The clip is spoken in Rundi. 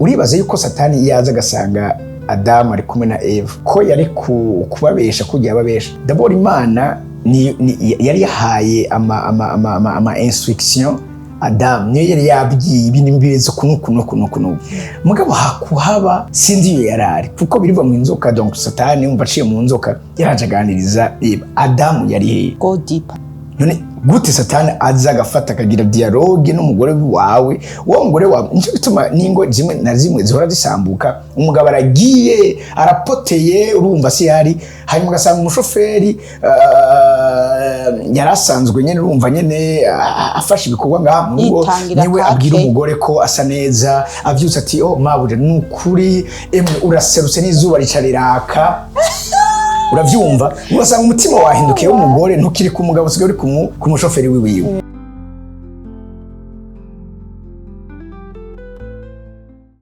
uribaza yuko satani yaza agasanga Adamu ari kumwe na Eva ko yari kubabesha kugira babesha d'abord Imana yari yahaye ama instruction Adamu niyo yari yabwiye ibintu bibezo kuno mugabo hakuhaba sinzi iyo yarari kuko biriva mu inzoka donc satani umva aciye mu nzoka yarajaganiriza Eva Adamu yari he go deeper none gute satani aza agafata akagira dialogue n'umugore wawe uwo mugore wawe nicyo gituma ningo zimwe na zimwe zihora zisambuka umugabo aragiye arapoteye urumva si yari hanyuma ugasanga umushoferi yarasanzwe nyene urumva nyene afashe ibikorwa ngaha mu rugo niwe abwira umugore ko asa neza avyutse ati oh mabuje nukuri emwe uraserutse n'izuba ricariraka uravyumva ugasanga umutima wahindukiye w'umugore ntukiri ku mugabo sigaye uri ku mushoferi wiwiwe